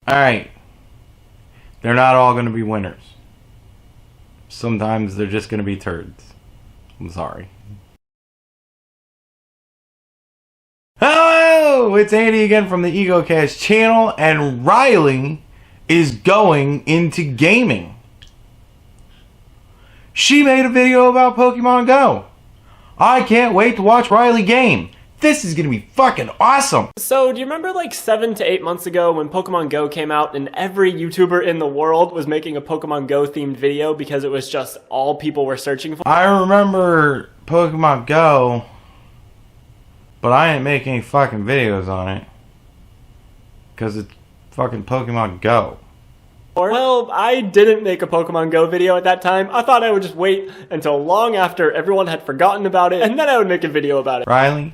Alright. They're not all going to be winners. Sometimes they're just going to be turds. I'm sorry. Hello! It's Andy again from the Egocast channel, and Riley is going into gaming. She made a video about Pokemon Go. I can't wait to watch Riley game. This is gonna be fucking awesome. So, do you remember like 7 to 8 months ago when Pokemon Go came out and every YouTuber in the world was making a Pokemon Go themed video because it was just all people were searching for? I remember Pokemon Go, but I didn't make any fucking videos on it. Because it's fucking Pokemon Go. Well, I didn't make a Pokemon Go video at that time. I thought I would just wait until long after everyone had forgotten about it, and then I would make a video about it. Riley,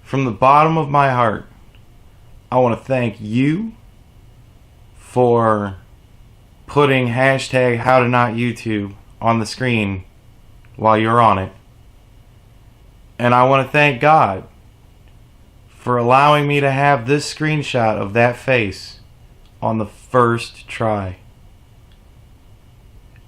from the bottom of my heart, I want to thank you for putting hashtag how to not YouTube on the screen while you're on it. And I want to thank God for allowing me to have this screenshot of that face on the first try.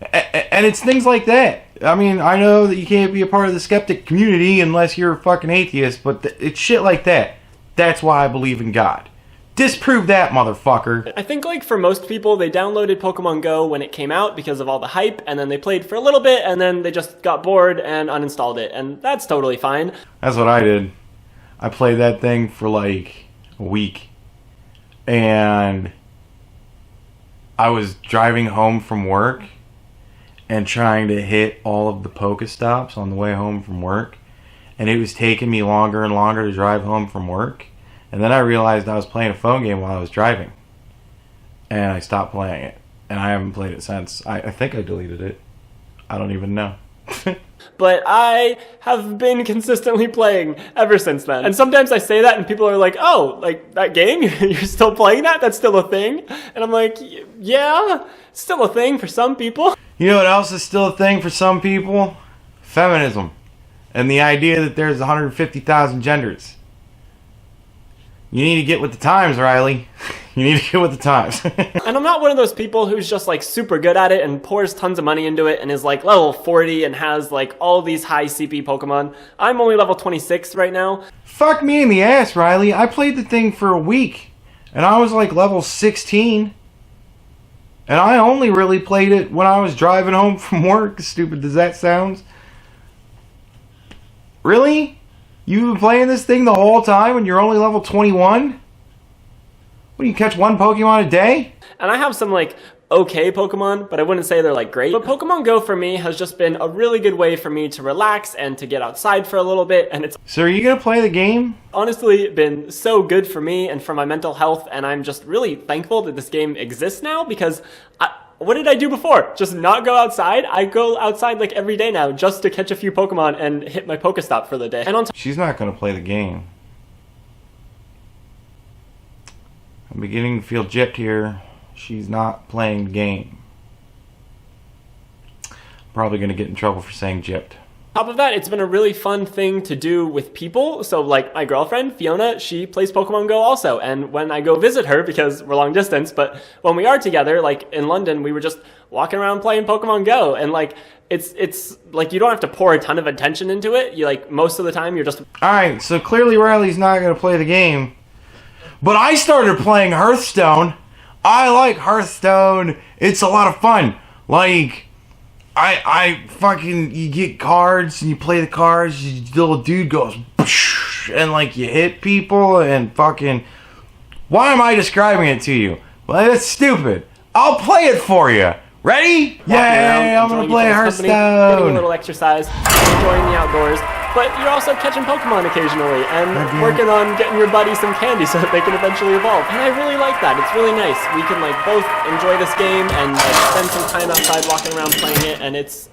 And it's things like that. I mean, I know that you can't be a part of the skeptic community unless you're a fucking atheist, but it's shit like that. That's why I believe in God. Disprove that, motherfucker. I think like for most people, they downloaded Pokemon Go when it came out because of all the hype, and then they played for a little bit, and then they just got bored and uninstalled it, and that's totally fine. That's what I did. I played that thing for like a week, and I was driving home from work and trying to hit all of the Pokestops on the way home from work, and it was taking me longer and longer to drive home from work. And then I realized I was playing a phone game while I was driving, and I stopped playing it, and I haven't played it since. I think I deleted it. I don't even know. But I have been consistently playing ever since then. And sometimes I say that and people are like, oh, like that game? You're still playing that? That's still a thing? And I'm like, yeah, it's still a thing for some people. You know what else is still a thing for some people? Feminism. And the idea that there's 150,000 genders. You need to get with the times, Riley. You need to get with the times. And I'm not one of those people who's just like super good at it and pours tons of money into it and is like level 40 and has like all these high CP Pokemon. I'm only level 26 right now. Fuck me in the ass, Riley. I played the thing for a week, and I was like level 16. And I only really played it when I was driving home from work. As stupid as that sounds. Really? You've been playing this thing the whole time and you're only level 21? What, do you catch one Pokemon a day? And I have some like okay Pokemon, but I wouldn't say they're like great. But Pokemon Go for me has just been a really good way for me to relax and to get outside for a little bit, and it's So are you gonna play the game? honestly been so good for me and for my mental health, and I'm just really thankful that this game exists now because what did I do before? Just not go outside? I go outside like every day now just to catch a few Pokemon and hit my Pokestop for the day. And on She's not gonna play the game. I'm beginning to feel gypped here. She's not playing the game. Probably gonna get in trouble for saying gypped. top of that, it's been a really fun thing to do with people. So like my girlfriend, Fiona, she plays Pokemon Go also. And when I go visit her, because we're long distance, but when we are together, like in London, we were just walking around playing Pokemon Go. And like, it's like you don't have to pour a ton of attention into it. You like, most of the time you're just... Alright, so clearly Riley's not gonna play the game. But I started playing Hearthstone. I like Hearthstone. It's a lot of fun. Like... I fucking, you get cards and you play the cards, the little dude goes and like you hit people and fucking, why am I describing it to you? Well, that's stupid. I'll play it for you. Ready? Yay, I'm gonna play Hearthstone. Getting a little exercise, enjoying the outdoors, but you're also catching Pokemon occasionally and working on getting your buddy some candy so that they can eventually evolve. And I really like that. It's really nice. We can like both enjoy this game and like spend some time outside walking around playing it, and it's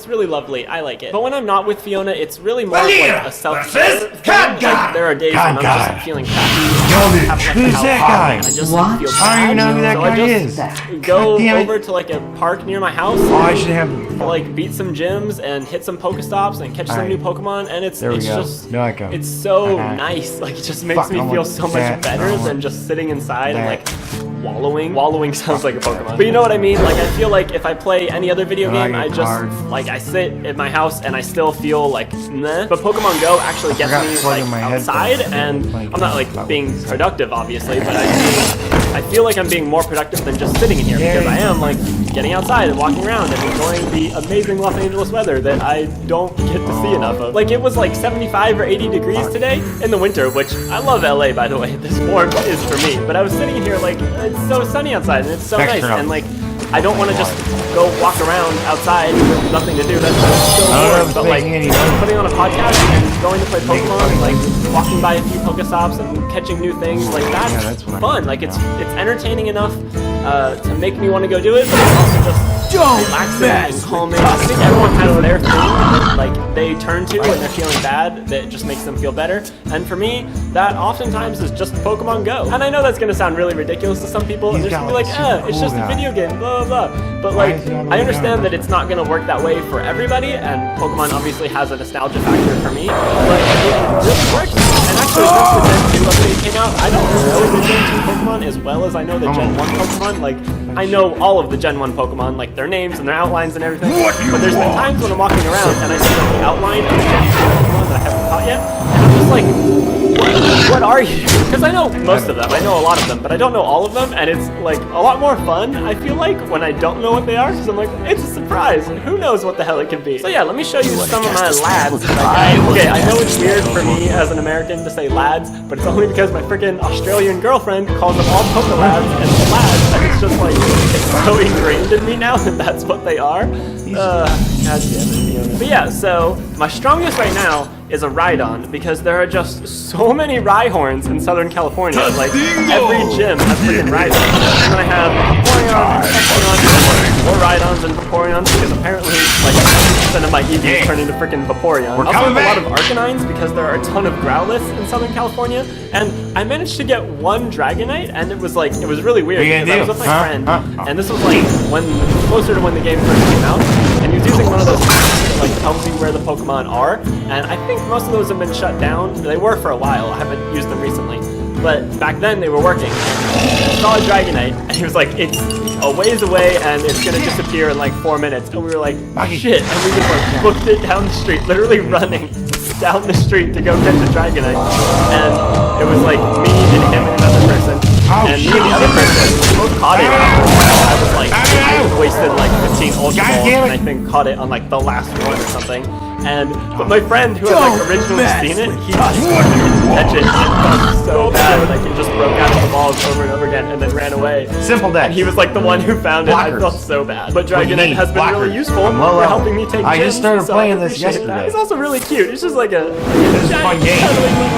really lovely. I like it. But when I'm not with Fiona, it's really more of like a self-care thing. Like, there are days when I'm just feeling crappy. Who's that guy? I just like, feel How do you know who that guy is? Go over to like a park near my house. Oh, I should have... Like beat some gyms and hit some Pokestops and catch some new Pokemon Pokemon, and it's There we go. just No echo. it's so nice. Like it just makes me feel so much better than just sitting inside and like wallowing. Wallowing sounds like a Pokemon, but you know what I mean. Like I feel like if I play any other video game, I just like I sit in my house and I still feel like meh. But Pokemon Go actually gets me like outside, and I'm not like being productive, obviously, but I feel like I'm being more productive than just sitting in here because I am like getting outside and walking around and enjoying the amazing Los Angeles weather that I don't get to see enough of. Like it was like 75 or 80 degrees today in the winter, which I love LA, by the way. This form is for me. But I was sitting here like it's so sunny outside and it's so nice, and like I don't want to just go walk around outside with nothing to do. That's so boring. But like putting on a podcast and going to play Pokemon, like walking by a few Pokestops and catching new things, like that's fun. Like it's entertaining enough to make me want to go do it, but it's also just relaxing and calming. I think everyone has their thing that like they turn to when they're feeling bad that just makes them feel better. And for me, that oftentimes is just Pokemon Go. And I know that's gonna sound really ridiculous to some people, and they're gonna be like, it's just a video game, blah blah blah. But like, I understand that it's not gonna work that way for everybody, and Pokemon obviously has a nostalgia factor for me. But it really works. And actually, since the Gen 2 update came out, I don't know the Gen 2 Pokemon as well as I know the Gen 1 Pokemon. Like, I know all of the Gen 1 Pokemon, like their names and their outlines and everything. But there's been times when I'm walking around and I see like, the outline of the Gen 2 Pokemon that I haven't caught yet, and I'm just like, what are you? Because I know most of them, I know a lot of them, but I don't know all of them, and it's like a lot more fun, I feel like, when I don't know what they are, because I'm like, it's a surprise, and who knows what the hell it could be. So yeah, let me show you some of my lads. Okay, I know it's weird for me as an American to say lads, but it's only because my freaking Australian girlfriend calls them all Pokelads and lads, and it's just like, it's so ingrained in me now that that's what they are. God damn it. But yeah, so my strongest right now is a Rhydon, because there are just so many Rhyhorns in Southern California. Like, every gym has freaking Rhydons. And then I have Vaporeon, Espeon, more Rhydons and Vaporeons, because apparently, like, 90% of my EVs turn into freaking Vaporeon. I also have a lot of Arcanines, because there are a ton of Growlithe in Southern California, and I managed to get one Dragonite, and it was like, it was really weird, because I was with my friend, and this was like, closer to when the game first came out, and he was using one of those apps that like tells you where the Pokemon are, and I think most of those have been shut down. They were for a while, I haven't used them recently, but back then they were working. I saw a Dragonite, and he was like, it's a ways away, and it's gonna disappear in like 4 minutes, and we were like, shit, and we just like booked it down the street, literally running down the street to go catch a Dragonite, and it was like me and him and another person, and me and the other person, we both caught it. I was like, I wasted like 15 Ultra Balls, and I think caught it on like the last one or something. But my friend who had like originally seen it, he just couldn't catch it, and it felt so bad that he just broke out of the balls over and over again and then ran away. Simple deck. And he was like the one who found it. I felt so bad. But Dragonite has been really useful for helping me take I just started playing this yesterday. That. It's also really cute. It's just like a fun game.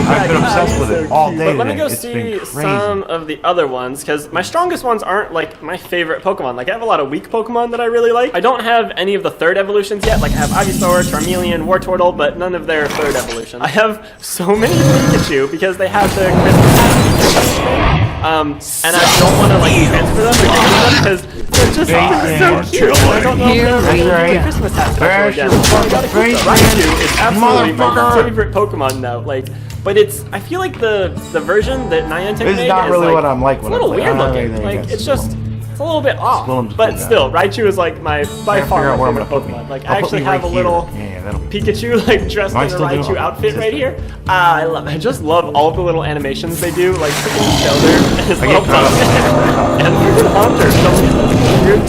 I've been obsessed with it all day. But let me go see some of the other ones, because my strongest ones aren't like my favorite Pokemon. Like I have a lot of weak Pokemon that I really like. I don't have any of the third evolutions yet. Like I have Ivysaur, Charmeleon, Wartortle, but none of their third evolution. I have so many Pikachu because they have the Christmas thing. And I don't want to like transfer them or get rid of them because they're just so cute. I don't know if they're the Christmas hat special again. I gotta keep them. Raichu is absolutely my favorite Pokemon now. Like, but it's, I feel like the version that Niantic made is not really what I'm like. It's a little weird looking. Like, it's just, it's a little bit off. But still, Raichu is like by far my favorite Pokemon. Like, I actually have a little Pikachu like dressed in a Raichu outfit right here. I love it. I just love all the little animations they do, like freaking Shellder and his little pumpkin and freaking Haunter. So weird.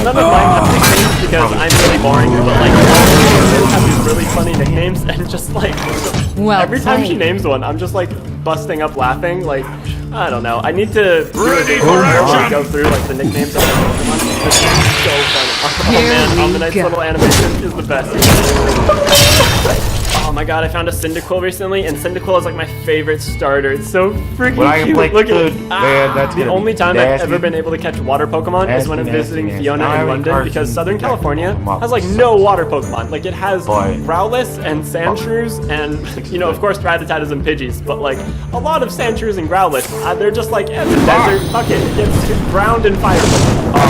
None of mine have nicknames because I'm really boring, but like all have these really funny nicknames, and just like every time she names one, I'm just like busting up laughing. Like, I don't know. I need to go through like the nicknames of the Pokemon. It's so funny. Oh man, Omnite's little animation is the best. Oh my god, I found a Cyndaquil recently, and Cyndaquil is like my favorite starter. It's so freaking cute. Look at it. The only time I've ever been able to catch water Pokemon is when I'm visiting Fiona in London, because Southern California has like no water Pokemon. Like it has Growlithe and Sandshrews, and you know, of course, Rattatas and Pidgeys, but like a lot of Sandshrews and Growlithe, they're just like, the desert, fuck it, it gets drowned in fire. Oh,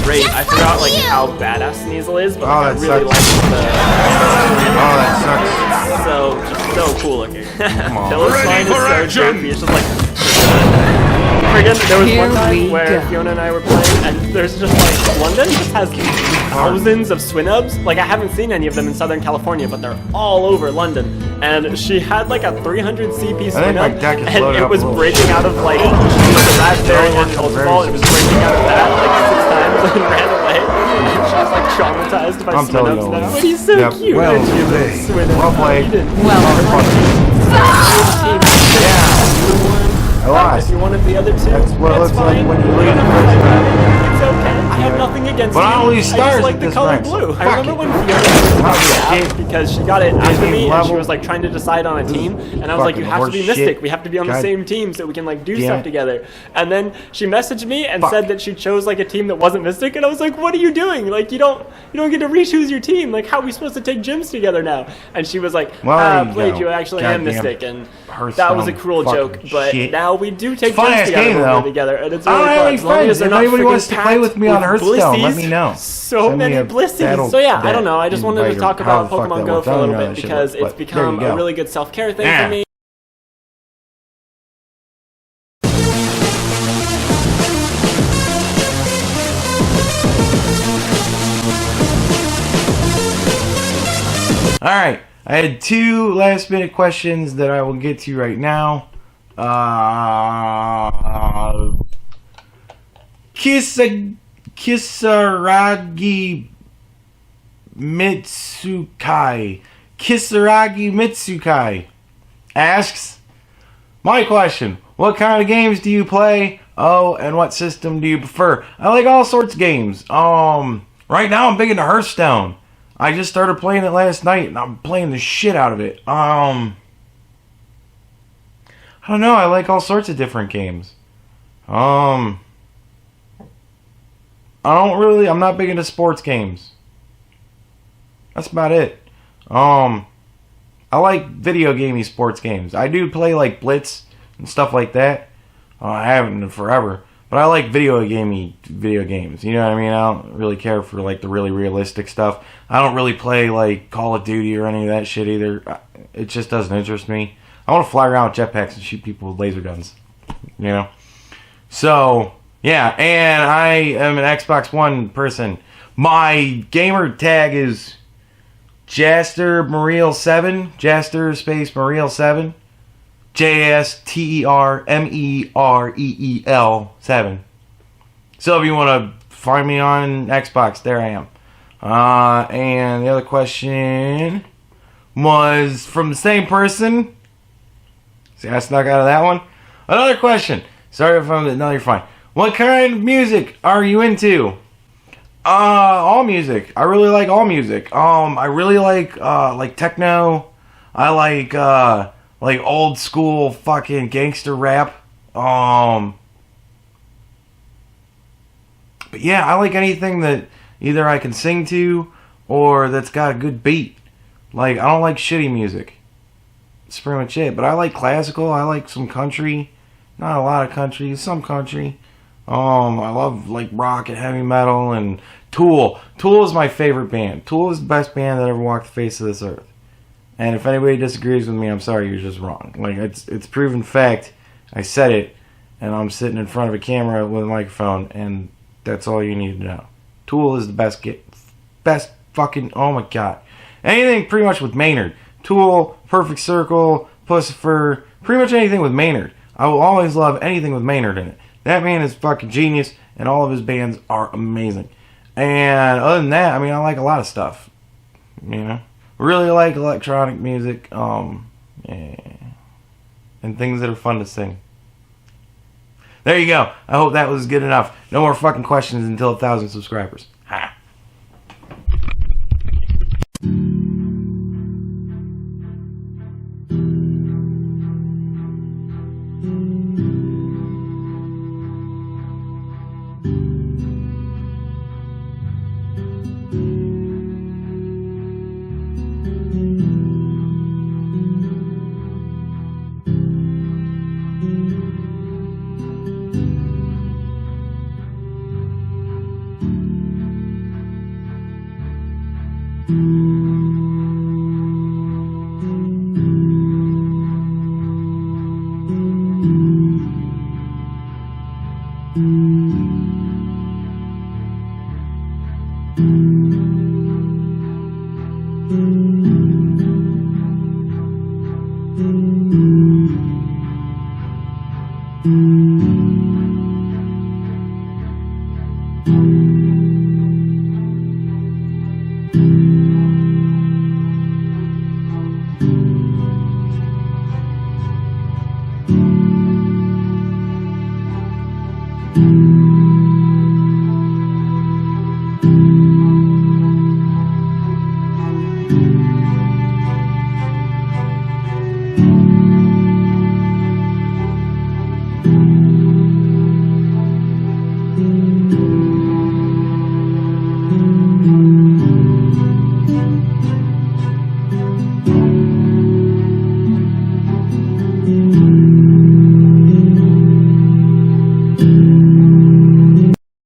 great. I forgot like how badass Sneasel is, but like, I that really like the. Oh, that sucks. Just so cool looking. Come on. Phyllis line is so jerky. It's just like. Friggin', there was one time where Fiona and I were playing, and there's just like London just has thousands of Swinubs. Like I haven't seen any of them in Southern California, but they're all over London. And she had like a 300 CP Swinub, and it was breaking out of like she was a raspberry and Ultra Ball, and it was breaking out of that like 6 times and ran away. And she was like traumatized by Swinubs now. But he's so cute. Well and she's a Swinub. Well played. I lost. If you wanted the other two, That's what it looks like when you lose. It's okay. I have nothing against But you. I only stars I just like at the this color rank, blue. so I remember fuck when it. Fiona was Game- because she got it after Disney me and level. she was like trying to decide on a team, and I was like, you Fucking have to be horse Mystic. shit. We have to be on the God same team so we can like do damn stuff it. together. And then she messaged me and Fuck. said that she chose like a team that wasn't Mystic, and I was like, what are you doing? Like you don't get to re-choose your team. Like how are we supposed to take gyms together now? And she was like, Well, there you played go. you actually am Goddamn Mystic, and Hearthstone that was a cruel fucking joke. But shit. now we do take Fun gyms ass together game, when though. we're together, and it's I really don't have fun. any As long as friends. they're If not anybody friggin' wants to play packed with me on Hearthstone, let blissies. me know. So Send me many a blissies. battle So yeah, I don't that know. I just wanted to invader, talk how about the fuck Pokemon that Go works. for a I don't little know bit that shit because works, it's but there become you go. a really good self-care thing Yeah. for me. All right, I had 2 last-minute questions that I will get to right now. Kisaragi Mitsukai asks, my question, what kind of games do you play? Oh, and what system do you prefer? I like all sorts of games. Right now I'm big into Hearthstone. I just started playing it last night, and I'm playing the shit out of it. I don't know. I like all sorts of different games. I'm not big into sports games. That's about it. I like video gamey sports games. I do play like Blitz and stuff like that. I haven't in forever. But I like video games. You know what I mean? I don't really care for like the really realistic stuff. I don't really play like Call of Duty or any of that shit either. It just doesn't interest me. I want to fly around with jetpacks and shoot people with laser guns. You know? So, yeah. And I am an Xbox One person. My gamer tag is Jaster Mariel 7. Jaster space Mariel 7. JASTERMEREEL 7. So if you want to find me on Xbox, there I am. And the other question was from the same person. See, I snuck out of that one. Another question. Sorry if I'm... No, you're fine. What kind of music are you into? All music. I really like all music. I really like techno. I like old school fucking gangster rap. But yeah, I like anything that either I can sing to or that's got a good beat. Like, I don't like shitty music. That's pretty much it. But I like classical. I like some country. Not a lot of country. Some country. I love like rock and heavy metal and Tool. Tool is my favorite band. Tool is the best band that ever walked the face of this earth. And if anybody disagrees with me, I'm sorry, you're just wrong. Like, it's proven fact. I said it, and I'm sitting in front of a camera with a microphone, and that's all you need to know. Tool is the best fucking, oh my god. Anything pretty much with Maynard. Tool, Perfect Circle, Pussifer, pretty much anything with Maynard. I will always love anything with Maynard in it. That man is fucking genius, and all of his bands are amazing. And other than that, I mean, I like a lot of stuff. You know? Really like electronic music, yeah, and things that are fun to sing. There you go. I hope that was good enough. No more fucking questions until 1,000 subscribers. Ha.